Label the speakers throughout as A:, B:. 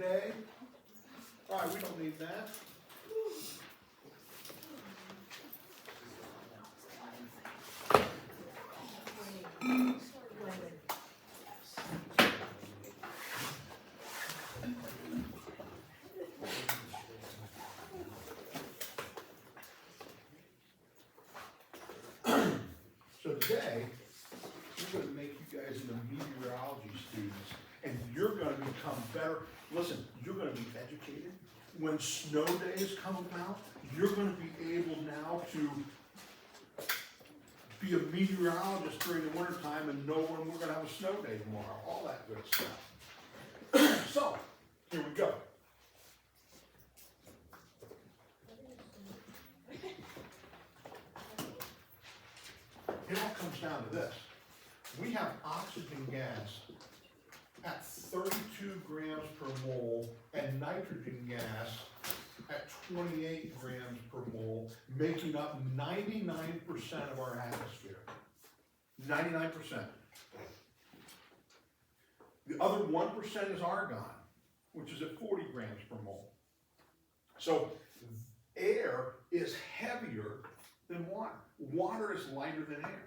A: today. All right, we don't need that. So today, we're going to make you guys into meteorology students, and you're going to become better. Listen, you're going to be educated. When snow days come about, you're going to be able now to be a meteorologist during the wintertime and know when we're going to have a snow day tomorrow, all that good stuff. So, here we go. It all comes down to this. We have oxygen gas at 32 grams per mole and nitrogen gas at 28 grams per mole, making up 99% of our atmosphere. 99%. The other 1% is argon, which is at 40 grams per mole. So air is heavier than water. Water is lighter than air.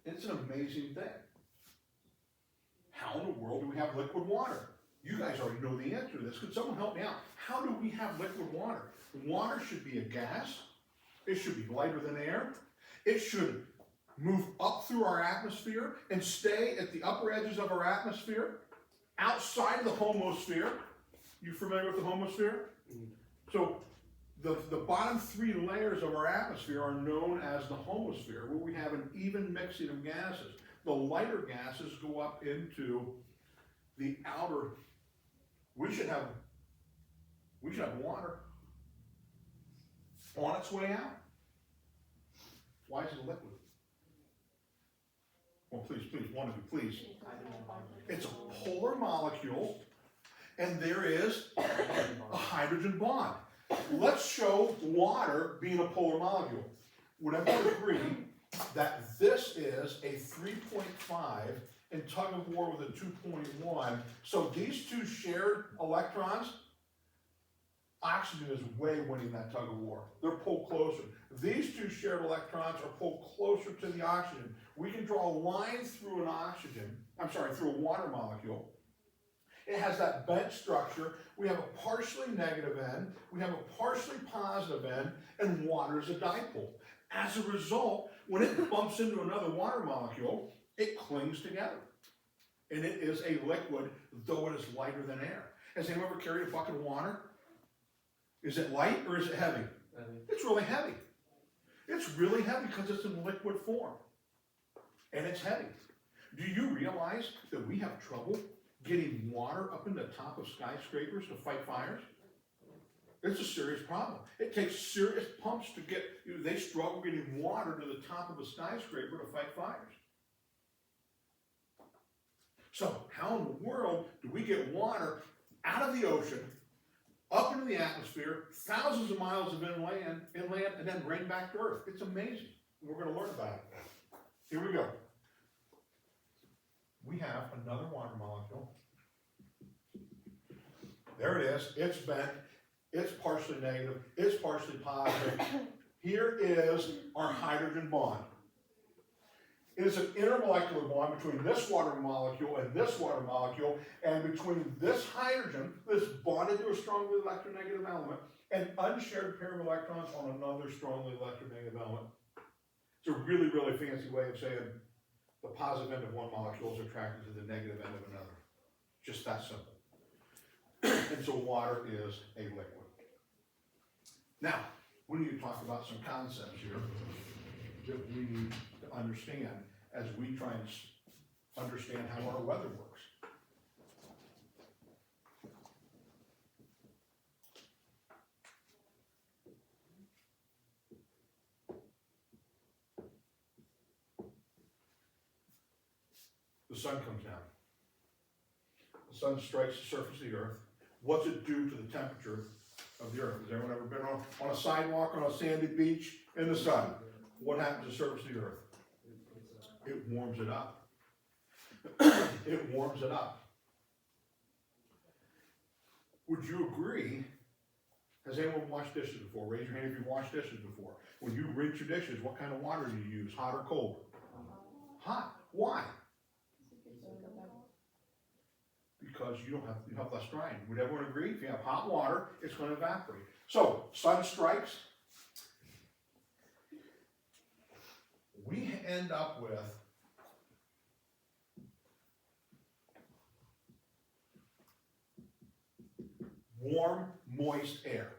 A: It's an amazing thing. How in the world do we have liquid water? You guys already know the answer to this. Could someone help me out? How do we have liquid water? Water should be a gas. It should be lighter than air. It should move up through our atmosphere and stay at the upper edges of our atmosphere, outside of the homosphere. You familiar with the homosphere? So the bottom three layers of our atmosphere are known as the homosphere, where we have an even mixing of gases. The lighter gases go up into the outer. We should have water on its way out. Why is it liquid? Well, please, one of you, please. It's a polar molecule, and there is a hydrogen bond. Let's show water being a polar molecule. Would everyone agree that this is a 3.5 and tug of war with a 2.1? So these two shared electrons, oxygen is way winning that tug of war. They're pulled closer. These two shared electrons are pulled closer to the oxygen. We can draw a line through through a water molecule. It has that bent structure. We have a partially negative end, we have a partially positive end, and water is a dipole. As a result, when it bumps into another water molecule, it clings together. And it is a liquid, though it is lighter than air. Has anyone ever carried a bucket of water? Is it light or is it heavy? It's really heavy. It's really heavy because it's in liquid form. And it's heavy. Do you realize that we have trouble getting water up in the top of skyscrapers to fight fires? It's a serious problem. It takes serious pumps to get, they struggle getting water to the top of a skyscraper to fight fires. So how in the world do we get water out of the ocean, up into the atmosphere, thousands of miles of inland, and then rain back to Earth? It's amazing. We're going to learn about it. Here we go. We have another water molecule. There it is. It's bent. It's partially negative. It's partially positive. Here is our hydrogen bond. It is an intermolecular bond between this water molecule and this water molecule, and between this hydrogen, this bonded to a strongly electronegative element, and unshared pair of electrons on another strongly electronegative element. It's a really, really fancy way of saying the positive end of one molecule is attracted to the negative end of another. Just that simple. And so water is a liquid. Now, we need to talk about some concepts here that we need to understand as we try and understand how our weather works. The sun comes down. The sun strikes the surface of the earth. What's it do to the temperature of the earth? Has anyone ever been on a sidewalk on a sandy beach in the sun? What happens to the surface of the earth? It warms it up. It warms it up. would you agree? Has anyone washed dishes before? Raise your hand if you've washed dishes before. When you rinse your dishes, what kind of water do you use? Hot or cold? Hot. Why? Because you have less drying. Would everyone agree? If you have hot water, it's going to evaporate. So, sun strikes. We end up with warm, moist air.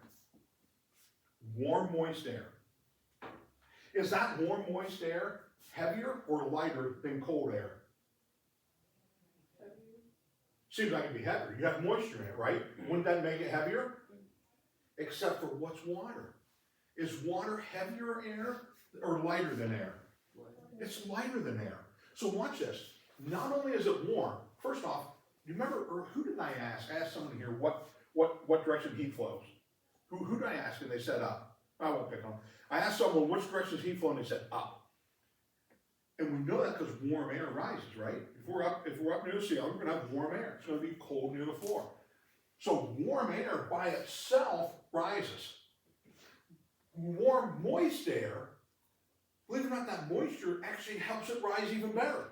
A: Warm, moist air. Is that warm, moist air heavier or lighter than cold air? Seems like it'd be heavier. You have moisture in it, right? Wouldn't that make it heavier? Except for what's water? Is water heavier air or lighter than air? It's lighter than air. So watch this. Not only is it warm, first off, you remember, or who did I ask? I asked someone here what direction heat flows. Who did I ask? And they said up. I won't pick on them. I asked someone which direction is heat flow, and they said up. And we know that because warm air rises, right? If we're up near the ceiling, we're gonna have warm air. It's gonna be cold near the floor. So warm air by itself rises. Warm, moist air, believe it or not, that moisture actually helps it rise even better.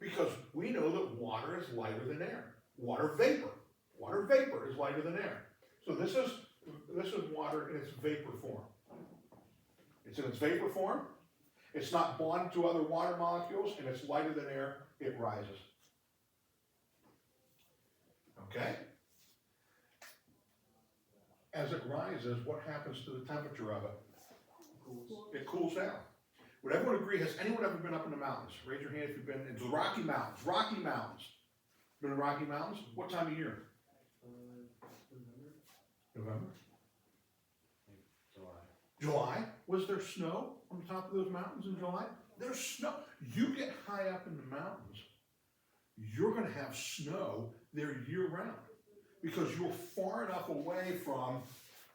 A: Because we know that water is lighter than air. Water vapor. Water vapor is lighter than air. So this is water in its vapor form. It's in its vapor form. It's not bonded to other water molecules, and it's lighter than air. It rises. Okay? As it rises, what happens to the temperature of it? It cools down. Would everyone agree? Has anyone ever been up in the mountains? Raise your hand if you've been into the Rocky Mountains. Rocky Mountains. Been in Rocky Mountains? What time of year? November? July? Was there snow on the top of those mountains in July? There's snow. You get high up in the mountains, you're going to have snow there year round because you're far enough away from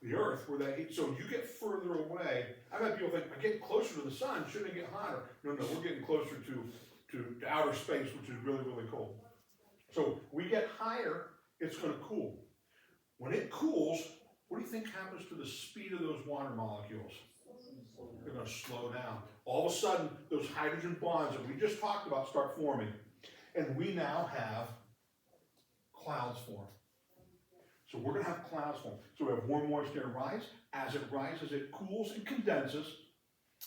A: the earth where that heat. So you get further away. I've had people think, I get closer to the sun, shouldn't it get hotter? No, we're getting closer to outer space, which is really, really cold. So we get higher, it's going to cool. When it cools, what do you think happens to the speed of those water molecules? They're going to slow down. All of a sudden, those hydrogen bonds that we just talked about start forming. And we now have clouds form. So we're going to have clouds form. So we have warm, moist air rise. As it rises, it cools and condenses.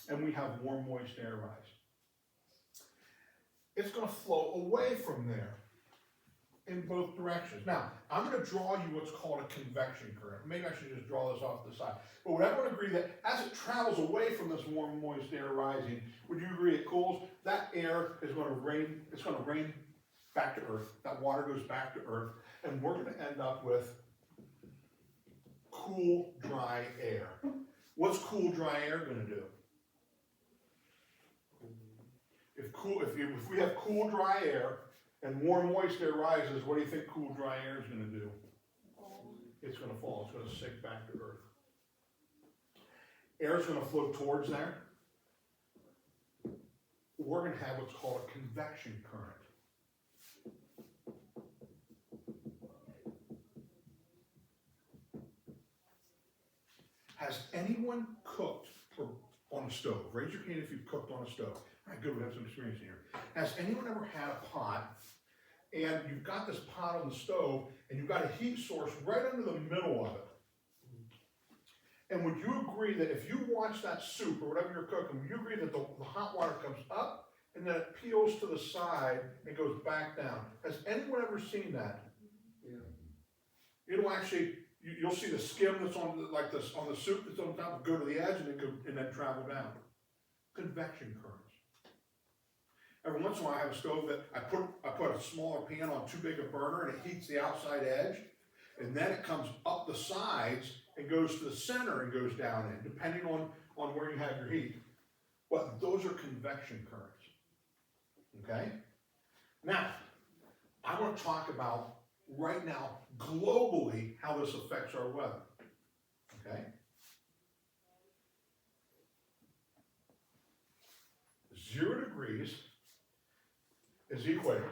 A: And we have warm, moist air rise. It's going to flow away from there in both directions. Now, I'm going to draw you what's called a convection current. Maybe I should just draw this off to the side. But would everyone agree that as it travels away from this warm, moist air rising, would you agree it cools? That air is going to rain, it's going to rain back to Earth. That water goes back to Earth. And we're going to end up with cool, dry air. What's cool, dry air going to do? If we have cool, dry air, and warm, moist air rises, what do you think cool, dry air is going to do? It's going to fall. It's going to sink back to Earth. Air is going to flow towards there. We're going to have what's called a convection current. Has anyone cooked on a stove? Raise your hand if you've cooked on a stove. All right, good, we have some experience here. Has anyone ever had a pot, and you've got this pot on the stove, and you've got a heat source right under the middle of it? And would you agree that if you watch that soup, or whatever you're cooking, would you agree that the hot water comes up, and then it peels to the side, and goes back down? Has anyone ever seen that? Yeah. It'll actually, you'll see the skim that's on the soup that's on top, go to the edge, and then travel down. Convection currents. Every once in a while, I have a stove that I put a smaller pan on too big a burner, and it heats the outside edge, and then it comes up the sides and goes to the center and goes down in, depending on where you have your heat. But those are convection currents. Okay? Now, I want to talk about right now, globally, how this affects our weather. Okay? 0 degrees is the equator.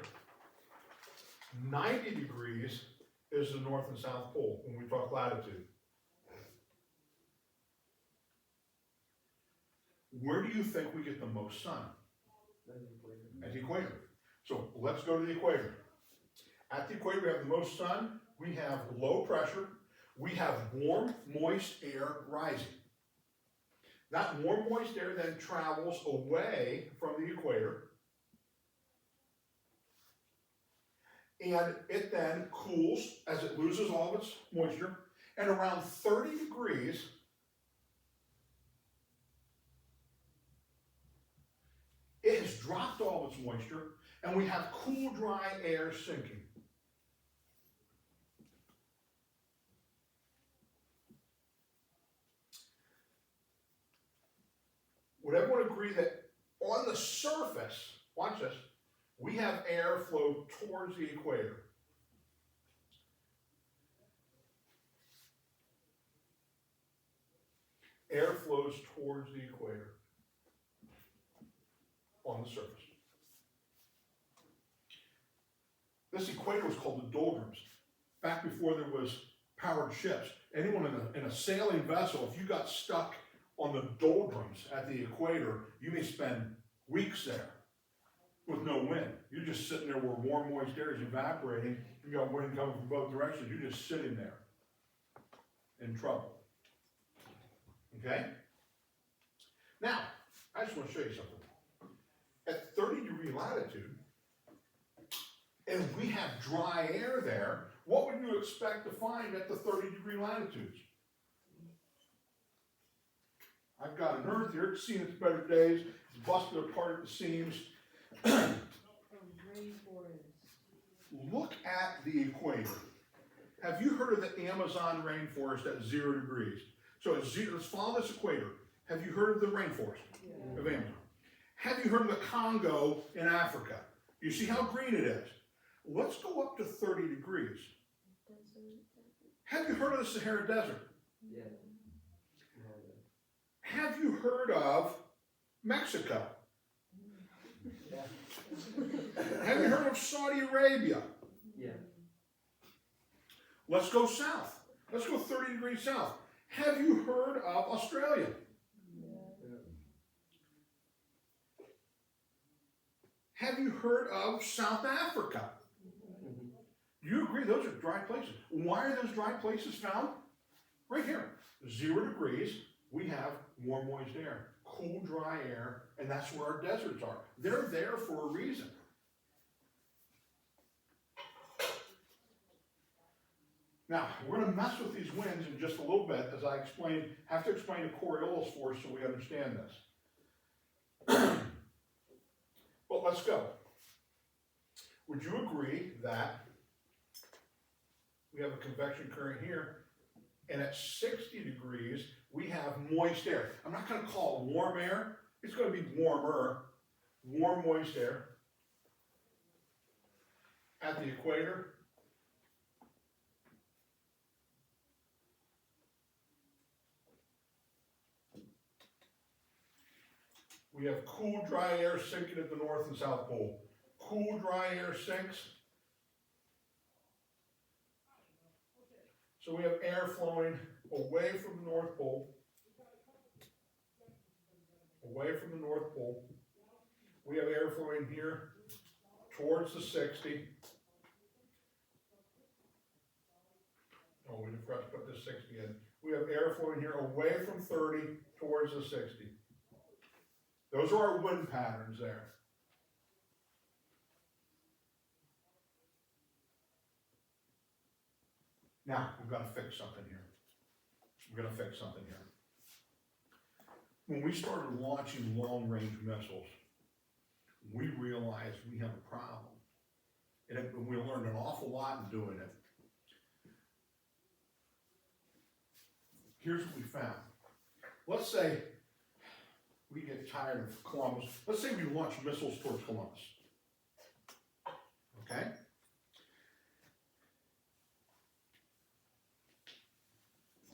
A: 90 degrees is the North and South Pole when we talk latitude. Where do you think we get the most sun? At the equator. So let's go to the equator. At the equator, we have the most sun, we have low pressure, we have warm, moist air rising. That warm, moist air then travels away from the equator, and it then cools as it loses all of its moisture, and around 30 degrees, it has dropped all of its moisture, and we have cool, dry air sinking. Would everyone agree that on the surface, watch this, we have air flow towards the equator? Air flows towards the equator on the surface. This equator was called the doldrums. Back before there was powered ships, anyone in a sailing vessel, if you got stuck on the doldrums at the equator, you may spend weeks there with no wind. You're just sitting there where warm, moist air is evaporating. You got wind coming from both directions. You're just sitting there in trouble. Okay? Now, I just want to show you something. At 30-degree latitude, and we have dry air there, what would you expect to find at the 30-degree latitudes? I've got an earth here, it's seen its better days, it's busted apart at the seams. Look at the equator. Have you heard of the Amazon rainforest at 0 degrees? So at zero, let's follow this equator. Have you heard of the rainforest of Amazon? Have you heard of the Congo in Africa? You see how green it is? Let's go up to 30 degrees. Have you heard of the Sahara Desert?
B: Yeah.
A: Have you heard of Mexico?
B: Yeah.
A: Have you heard of Saudi Arabia?
B: Yeah.
A: Let's go south. Let's go 30 degrees south. Have you heard of Australia? Have you heard of South Africa? Do you agree those are dry places? Why are those dry places found? Right here. 0 degrees, we have warm, moist air, cool, dry air, and that's where our deserts are. They're there for a reason. Now, we're going to mess with these winds in just a little bit, as I have to explain the Coriolis force so we understand this. But let's go. Would you agree that we have a convection current here, and at 60 degrees, we have moist air? I'm not going to call it warm air. It's going to be warmer. Warm, moist air. At the equator, we have cool, dry air sinking at the North and South Pole. Cool, dry air sinks. So we have air flowing away from the North Pole. Away from the North Pole. We have air flowing here towards the 60. Oh, we forgot to put this 60 in. We have air flowing here away from 30 towards the 60. Those are our wind patterns there. Now, we've got to fix something here. We're going to fix something here. When we started launching long-range missiles, we realized we have a problem. And we learned an awful lot in doing it. Here's what we found. Let's say we get tired of Columbus. Let's say we launch missiles towards Columbus. Okay?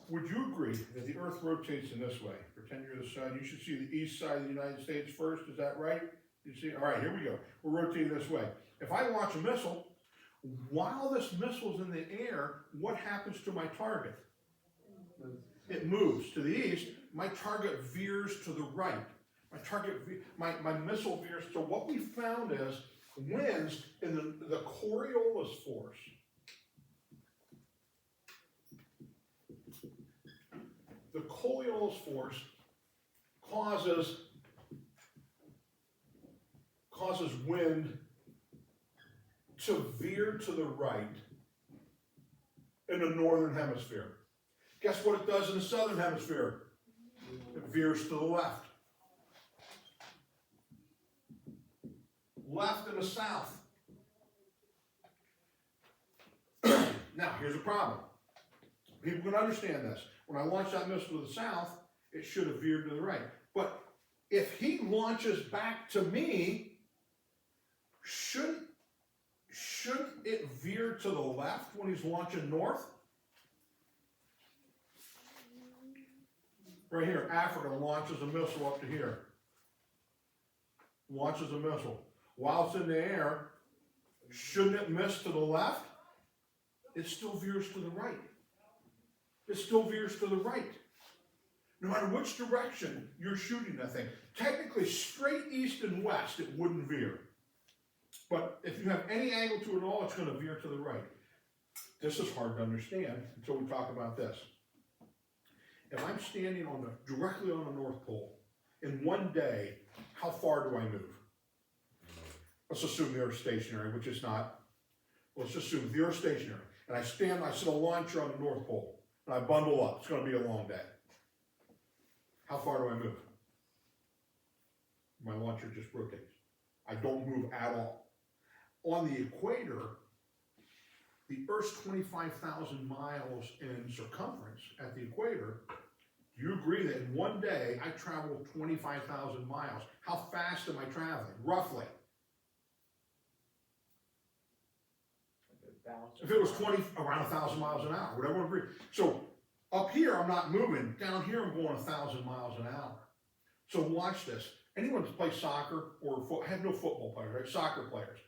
A: Would you agree that the Earth rotates in this way? Pretend you're the sun. You should see the east side of the United States first. Is that right? You see? All right, here we go. We're rotating this way. If I launch a missile, While this missile's in the air, what happens to my target? It moves to the east. My target veers to the right. My missile veers. So what we found is winds in the Coriolis force. The Coriolis force causes wind to veer to the right in the northern hemisphere. Guess what it does in the southern hemisphere? It veers to the left. Left and the south. Now, here's a problem. People can understand this. When I launch that missile to the south, it should have veered to the right. But if he launches back to me, shouldn't it veer to the left when he's launching north? Right here, Africa launches a missile up to here. Launches a missile. While it's in the air, shouldn't it miss to the left? It still veers to the right. It still veers to the right. No matter which direction you're shooting that thing. Technically, straight east and west, it wouldn't veer. But if you have any angle to it at all, it's going to veer to the right. This is hard to understand until we talk about this. If I'm standing directly on the North Pole, in one day, how far do I move? Let's assume the Earth's stationary, which is not. Let's assume the Earth's stationary. And I set a launcher on the North Pole, and I bundle up. It's going to be a long day. How far do I move? My launcher just rotates. I don't move at all. On the equator, the Earth's 25,000 miles in circumference at the equator. Do you agree that in one day I travel 25,000 miles? How fast am I traveling, roughly? If it was around 1,000 miles an hour, would everyone agree? So up here I'm not moving. Down here I'm going 1,000 miles an hour. So watch this. Anyone who's played soccer or I have no football players, right? Soccer players.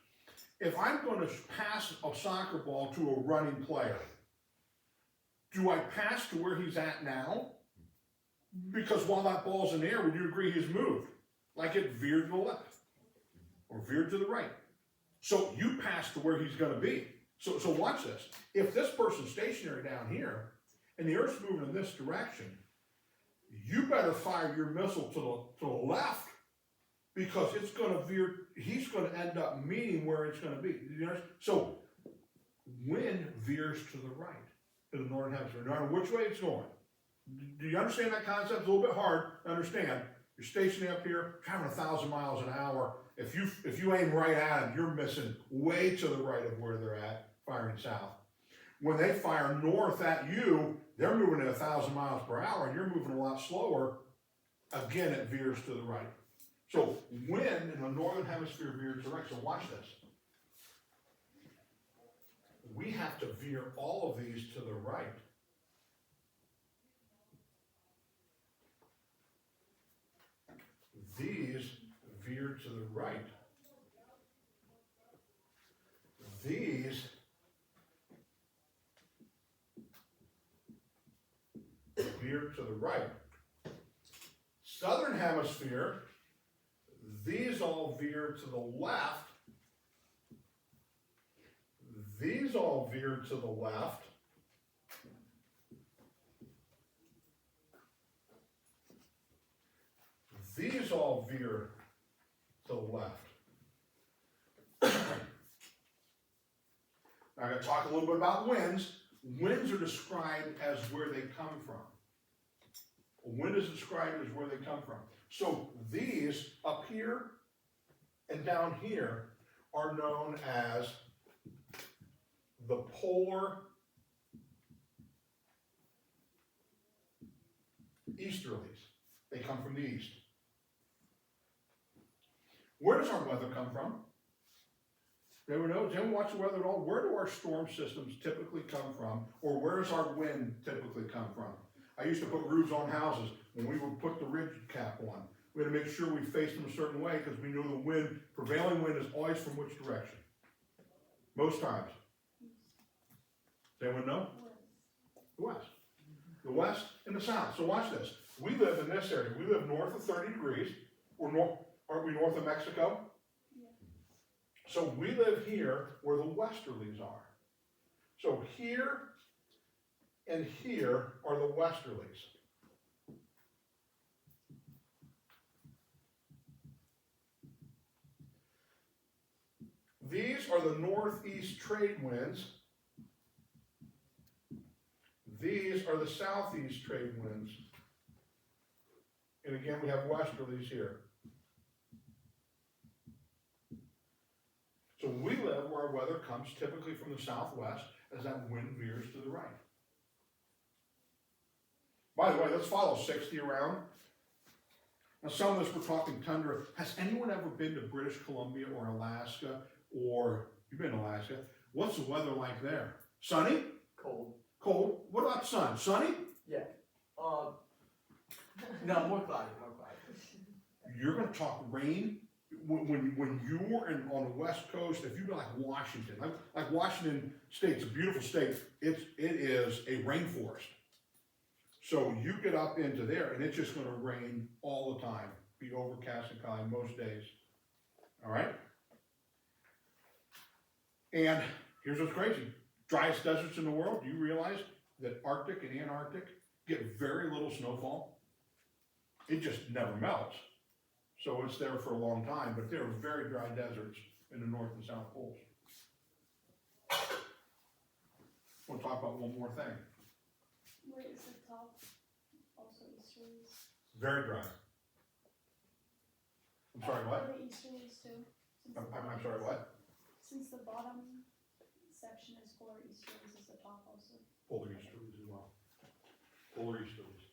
A: If I'm going to pass a soccer ball to a running player, do I pass to where he's at now? Because while that ball's in the air, would you agree he's moved? Like it veered to the left or veered to the right. So you pass to where he's going to be. So watch this. If this person's stationary down here and the Earth's moving in this direction, you better fire your missile to the left because it's going to veer. He's going to end up meeting where it's going to be. You know? So wind veers to the right in the northern hemisphere, no matter which way it's going. Do you understand that concept? It's a little bit hard to understand. You're stationary up here, traveling 1,000 miles an hour. If you aim right at them, you're missing way to the right of where they're at, firing south. When they fire north at you, they're moving at 1,000 miles per hour, and you're moving a lot slower. Again, it veers to the right. So wind in the northern hemisphere veers to the right. So watch this. We have to veer all of these to the right. These veer to the right. These veer to the right. Southern hemisphere, these all veer to the left. These all veer to the left. These all veer to the left. Now I'm going to talk a little bit about winds. Winds are described as where they come from. A wind is described as where they come from. So these up here and down here are known as the polar easterlies. They come from the east. Where does our weather come from? Anyone know? Does anyone watch the weather at all? Where do our storm systems typically come from? Or where does our wind typically come from? I used to put roofs on houses. When we would put the ridge cap on, we had to make sure we faced them a certain way because we knew the wind, prevailing wind is always from which direction? Most times, Does anyone know? The west. The west and the south. So watch this. We live in this area. We live north of 30 degrees. Aren't we north of Mexico?
C: Yeah.
A: So we live here where the westerlies are. So here and here are the westerlies. These are the northeast trade winds. These are the southeast trade winds. And again, we have westerlies here. So we live where our weather comes typically from the southwest as that wind veers to the right. By the way, let's follow 60 around. Now some of us were talking tundra. Has anyone ever been to British Columbia or Alaska, or you've been to Alaska? What's the weather like there? Sunny?
B: Cold.
A: Cold? What about sun? Sunny?
B: Yeah. No, more cloudy, more cloudy.
A: You're going to talk rain when you're on the west coast. If you've been like Washington, like Washington State, it's a beautiful state. It is a rainforest. So you get up into there, and it's just going to rain all the time. Be overcast and cloudy most days. All right. And here's what's crazy: driest deserts in the world. Do you realize that Arctic and Antarctic get very little snowfall? It just never melts. So it's there for a long time, but there are very dry deserts in the North and South Poles. We'll talk about one more thing.
C: Where is the top also easterlies?
A: Very dry. I'm sorry, what?
C: Are the easterlies too?
A: I'm sorry, what?
C: Since the bottom section is polar easterlies, is the top also?
A: Polar easterlies as well. Polar easterlies.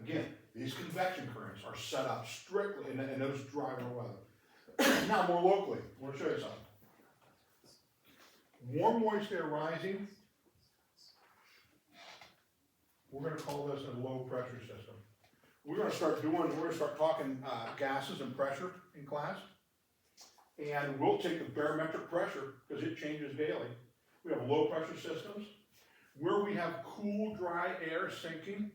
A: Again, these convection currents are set up strictly, and those drive our weather. Now, more locally, I want to show you something. Warm, moist air rising. We're going to call this a low pressure system. We're going to start talking gases and pressure in class. And we'll take the barometric pressure because it changes daily. We have low pressure systems. Where we have cool, dry air sinking,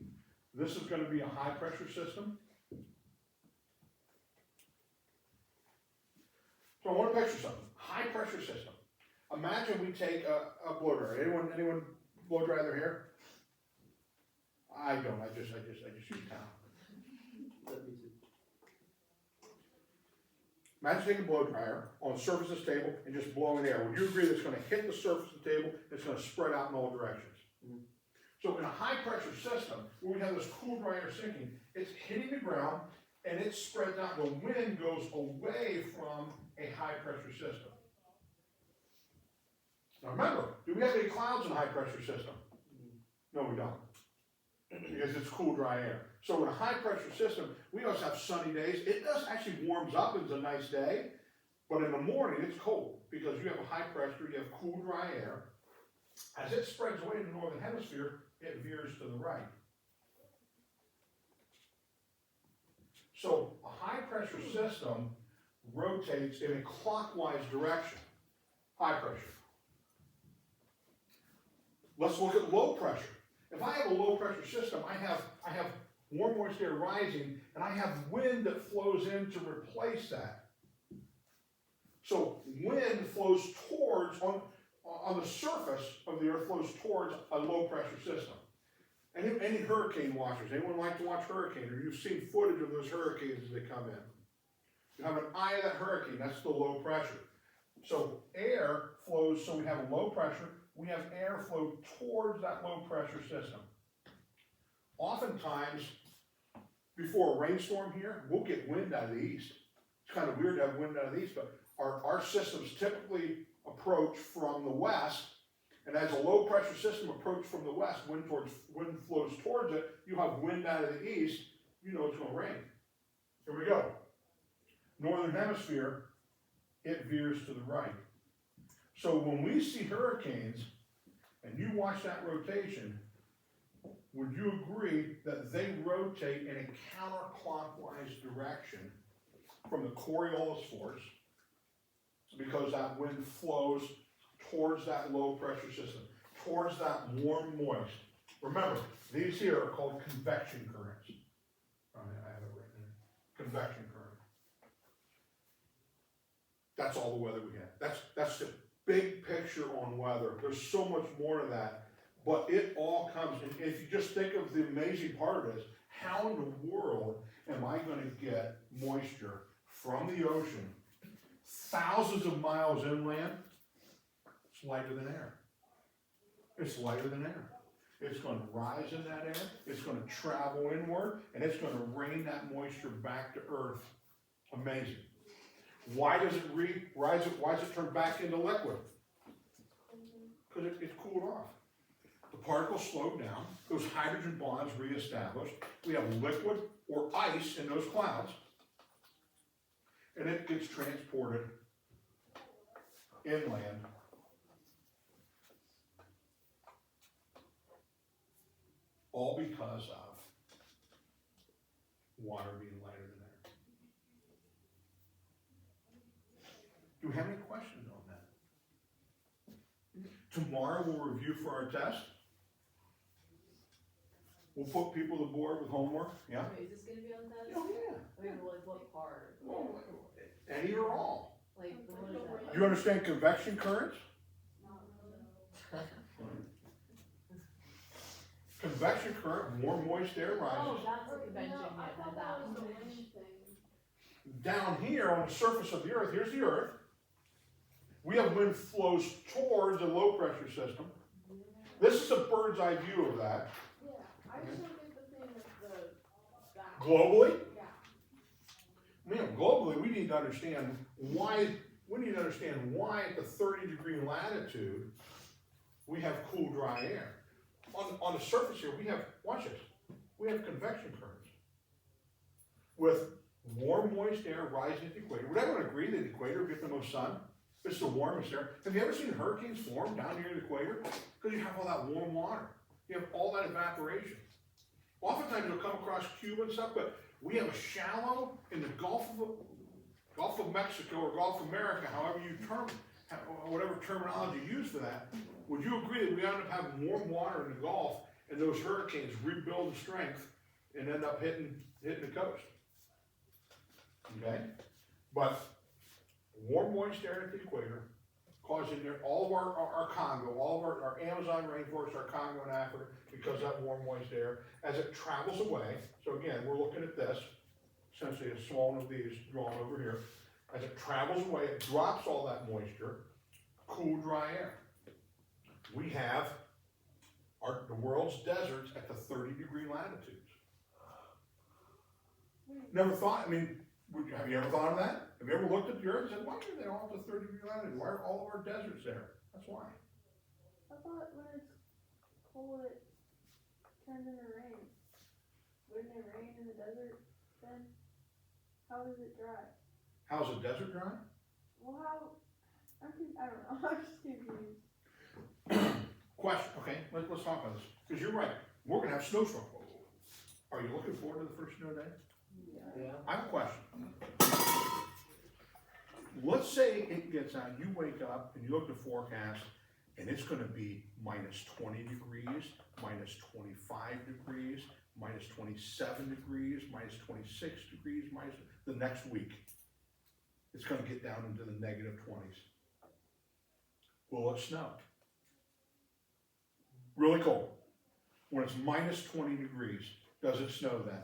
A: this is going to be a high pressure system. So I want to picture something. High pressure system. Imagine we take a blow dryer. Anyone blow dry their hair? I don't. I just use towel. Imagine taking a blow dryer on the surface of this table and just blowing air. Would you agree that it's going to hit the surface of the table and it's going to spread out in all directions? Mm-hmm. So in a high pressure system, where we have this cool dry air sinking, it's hitting the ground and it spreads out. The wind goes away from a high pressure system. Now remember, do we have any clouds in a high pressure system? No, we don't. Because it's cool, dry air. So in a high pressure system, we also have sunny days. It does actually warms up, it's a nice day, but in the morning it's cold because you have a high pressure, you have cool, dry air. As it spreads away in the northern hemisphere, it veers to the right. So a high pressure system rotates in a clockwise direction. High pressure. Let's look at low pressure. If I have a low pressure system, I have warm, moist air rising, and I have wind that flows in to replace that. So wind flows towards, on the surface of the earth, flows towards a low pressure system. Any hurricane watchers, anyone like to watch hurricane, or you've seen footage of those hurricanes as they come in. You have an eye of that hurricane, that's the low pressure. So air flows, so we have a low pressure, we have air flow towards that low pressure system. Oftentimes, before a rainstorm here, we'll get wind out of the east. It's kind of weird to have wind out of the east, but our systems typically approach from the west, and as a low pressure system approaches from the west, wind flows towards it, you have wind out of the east, you know it's going to rain. Here we go. Northern hemisphere, it veers to the right. So when we see hurricanes, and you watch that rotation, would you agree that they rotate in a counterclockwise direction from the Coriolis force because that wind flows towards that low pressure system, towards that warm moist. Remember, these here are called convection currents. I have it written in. Convection current. That's all the weather we have. That's the big picture on weather. There's so much more to that, but it all comes, and if you just think of the amazing part of this, how in the world am I gonna get moisture from the ocean thousands of miles inland? It's lighter than air. It's lighter than air. It's gonna rise in that air, it's gonna travel inward, and it's gonna rain that moisture back to earth. Amazing. Why does it why does it turn back into liquid? Because it's cooled off. The particles slowed down, those hydrogen bonds reestablished, we have liquid or ice in those clouds, and it gets transported inland. All because of water being lighter than air. Do we have any questions on that? Tomorrow we'll review for our test. We'll put people to board with homework, yeah?
D: Wait, is this gonna be on test?
A: Oh, yeah.
D: I mean, like what part?
A: Well, any or all.
D: Like, what is that?
A: Do you understand convection currents? Convection current, warm moist air
D: Oh,
A: rises.
D: that's a convention,
C: No, I
D: yeah,
C: thought
D: that
C: that was the
D: one.
C: wind thing.
A: Down here on the surface of the earth, here's the earth. We have wind flows towards a low pressure system. This is a bird's eye view of that.
C: Yeah, I just don't get the thing with the back.
A: Globally,
C: Yeah.
A: globally, we need to understand why at the 30-degree latitude, we have cool, dry air. On the surface here, we have, watch this, we have convection currents. With warm, moist air rising at the equator. Would everyone agree that the equator gets the most sun? It's the warmest air. Have you ever seen hurricanes form down near the equator? Because you have all that warm water. You have all that evaporation. Oftentimes you'll come across Cuba and stuff, but we have a shallow in the Gulf of Mexico or Gulf of America, however you term, whatever terminology you use for that. Would you agree that we end up having warm water in the Gulf and those hurricanes rebuild in strength and end up hitting the coast? Okay? But warm, moist air at the equator causing all of our Congo, all of our Amazon rainforest, our Congo in Africa, because of that warm, moist air, as it travels away. So again, we're looking at this, essentially a small one of these drawn over here. As it travels away, it drops all that moisture, cool, dry air. We have the world's deserts at the 30-degree latitudes. Never thought, have you ever thought of that? Have you ever looked at the earth and said, why are they all at the 30-degree latitude? Why are all of our deserts there? That's why.
C: I thought when it's cold, it turns into rain. Wouldn't it rain in the desert then? How is it dry?
A: How's a desert dry?
C: Well, I don't know, I'm just confused.
A: Question, okay, let's talk about this, because you're right, we're gonna have snowstorm. Are you looking forward to the first snow day?
B: Yeah.
A: I have a question. Let's say it gets out, you wake up and you look at the forecast, and it's gonna be minus 20 degrees, minus 25 degrees, minus 27 degrees, minus 26 degrees, minus the next week. It's gonna get down into the negative 20s. Will it snow? Really cold. When it's minus 20 degrees, does it snow then?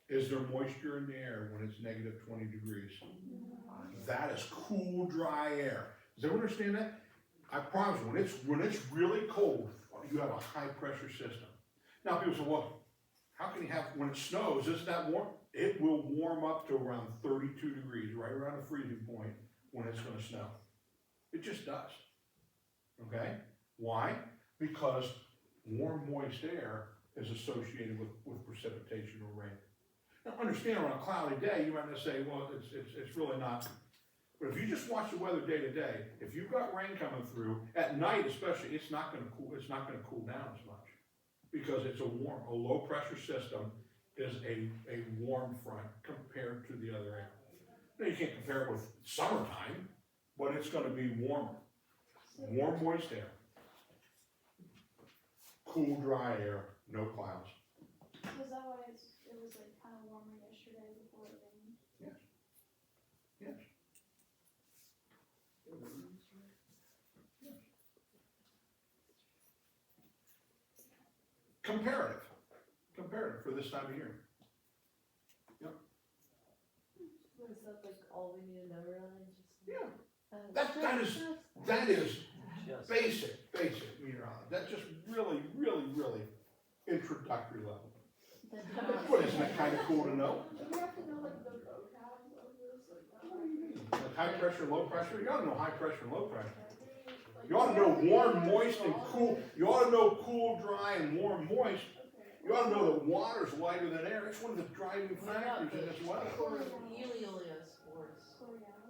A: Is there moisture in the air when it's negative 20 degrees? That is cool, dry air. Does everyone understand that? I promise you, when it's really cold, you have a high pressure system. Now people say, well, how can you have, when it snows, isn't that warm? It will warm up to around 32 degrees, right around the freezing point when it's gonna snow. It just does. Okay? Why? Because warm, moist air is associated with precipitation or rain. Now understand, on a cloudy day, you might not say, well, it's really not. But if you just watch the weather day to day, if you've got rain coming through, at night especially, it's not gonna cool down as much. Because it's a low pressure system is a warm front compared to the other air. Now, you can't compare it with summertime, but it's gonna be warmer. Warm, moist air. Cool, dry air, no clouds.
C: Was that why it was like kind of warmer yesterday before it rained?
A: Yes. Yes. Comparative for this time of year.
D: Is that like all we need to know really? Just
A: Yeah. That is basic meteorology. That's just really introductory level. What, isn't it kind of cool to know?
C: Do we have to know like the road tabs of this? Like,
A: Like high pressure, low pressure, you ought to know high pressure and low pressure. You ought to know warm, moist, and cool. You ought to know cool, dry, and warm, moist. You ought to know that water's lighter than air. It's one of the driving factors in this weather.
D: Helios force.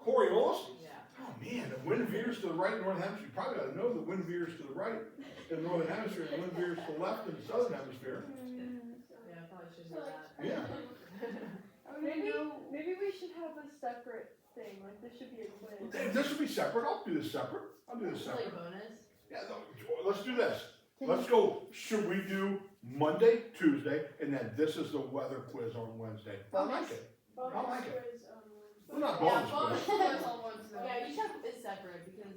A: Coriolis?
D: Yeah.
A: Oh man, the wind veers to the right in the northern hemisphere. You probably ought to know the wind veers to the right in the northern hemisphere and the wind veers to the left in the southern hemisphere.
D: Yeah, I probably should know that.
A: Yeah.
C: Maybe we should have a separate thing, like this should be a quiz.
A: This will be separate. I'll do this separate. I'll do this
D: It's like
A: separate.
D: bonus.
A: Yeah, no, let's do this. Let's go. Should we do Monday, Tuesday, and then this is the weather quiz on Wednesday? I like it. I like it.
C: Quiz,
A: Well, not
D: Yeah,
A: bonus
D: bonus
A: quiz.
D: quiz on Wednesday. Yeah, you should have this separate because.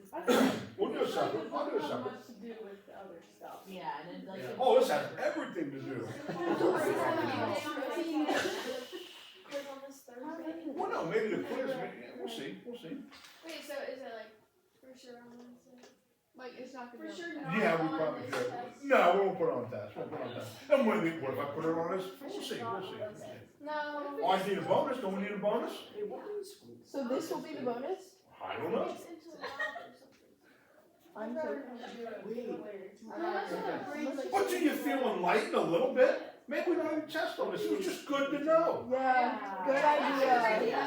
A: We'll do it separate. I'll do it
C: Not
A: separate.
C: much to do with the other stuff.
D: Yeah, and then like.
A: Oh, this has everything to do.
C: Quiz on this Thursday?
A: Well, no, maybe the quiz. We'll see. We'll see.
C: Wait, so is it like for sure on Wednesday? Like it's not gonna be
E: For sure
C: on
A: Yeah, we
C: on
A: probably
C: this
A: should.
C: test?
A: No, we won't put it on test. We'll put it on test. And what if I put it on this? We'll see. We'll see. We'll see.
C: No.
A: Oh, I need a bonus. Don't we need a bonus?
E: So this will be the bonus?
A: I don't know.
C: It's into the lab or something.
E: I'm so
A: But do you feel enlightened a little bit? Maybe we don't even test on this. It was just good to know.
E: Yeah, good idea.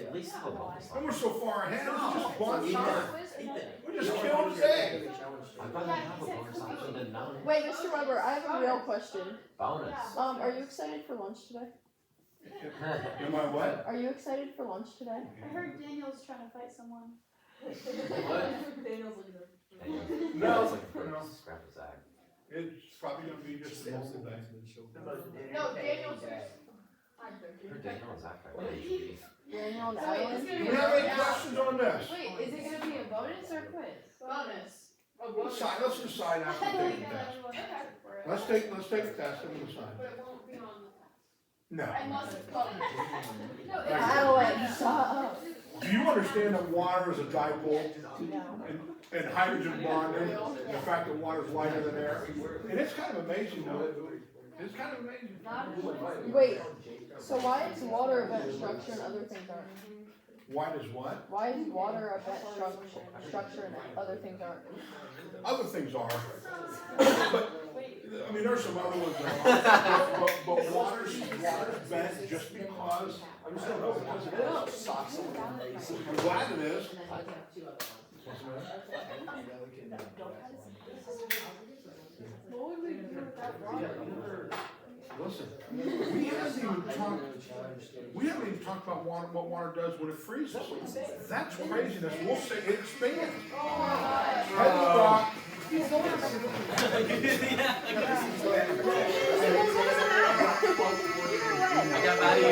F: At least have a bonus.
A: And we're so far ahead. It's just one time.
F: Ethan,
A: We just killed his egg.
F: I'd rather have a bonus option than none.
E: Wait, Mr. Weber, I have a real question.
F: Bonus.
E: Are you excited for lunch today?
A: Am I what?
E: Are you excited for lunch today?
C: I heard Daniel's trying to fight someone.
D: Daniel's looking at.
A: No,
F: It's like
A: no.
F: scrap his act.
A: It's probably gonna be just a normal day.
C: No, Daniel's.
F: Her Daniel is that guy. What age is he?
E: Daniel and
C: Wait,
E: Adeline?
C: it's
A: Do
C: gonna
A: we
C: be
A: have any questions on this?
D: Wait, is it gonna be a bonus or a quiz?
C: Bonus.
A: Let's decide after we take the test. Let's take the test and we'll decide.
C: But it won't be on the test.
A: No.
C: Unless it's bonus. No, it's.
E: Adeline, shut up.
A: Do you understand that water is a dipole and hydrogen bonding, and the fact that water is lighter than air? And it's kind of amazing though. It's kind of amazing.
E: Wait, so why is water a vent structure and other things aren't?
A: Why does what?
E: Why is water a vent structure and other things aren't?
A: Other things are. But, I mean, there's some other ones that are. But water's bent just because, I just don't know, because it is. I'm glad it is.
D: And then you can have two other ones.
A: What's the matter?
C: What would we do without water?
A: Listen, we haven't even talked about water, what water does when it freezes. That's craziness. We'll say it expands. Headstock.
F: I got mad at you.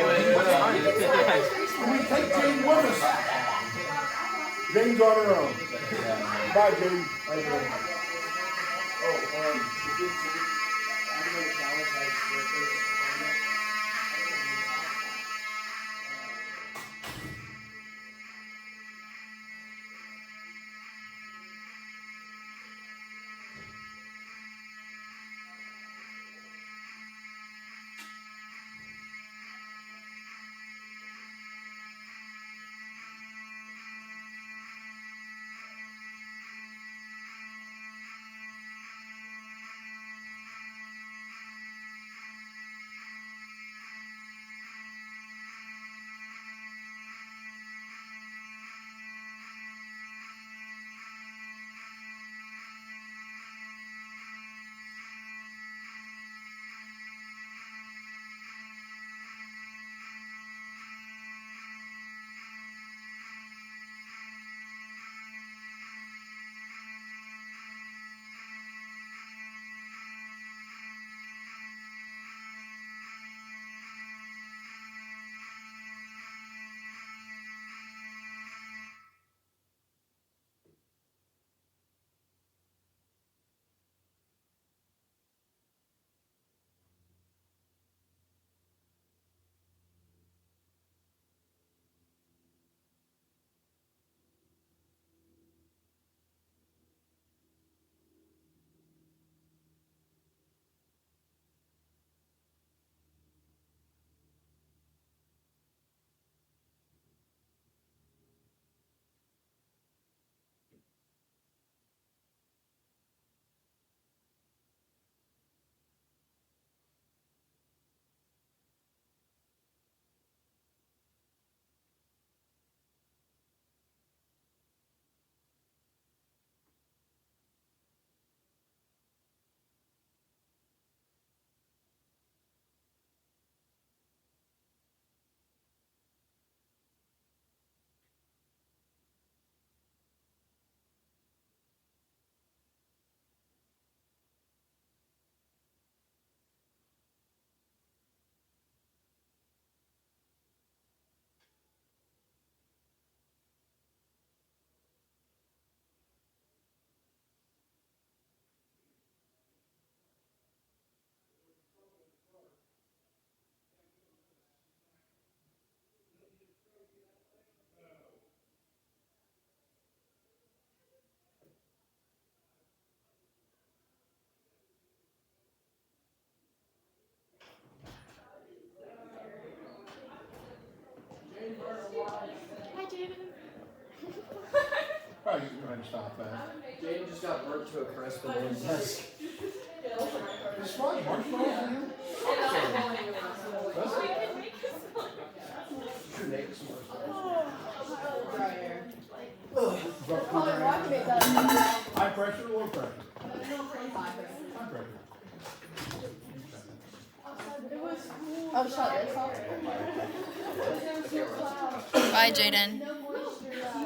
A: We take Jane with us. Jane's on her own. Bye, Jane. Bye, Jane. can stop that.
B: Jaden just got burnt to a crisp and then desk.
A: It's fun, marshmallows in here? Does it?
B: Should make some more.
E: Dryer.
A: Drop
E: Probably
A: the
E: why he made that.
A: high pressure or low pressure? High pressure.
E: It was cool. Oh, shut this off.
G: Bye, Jaden.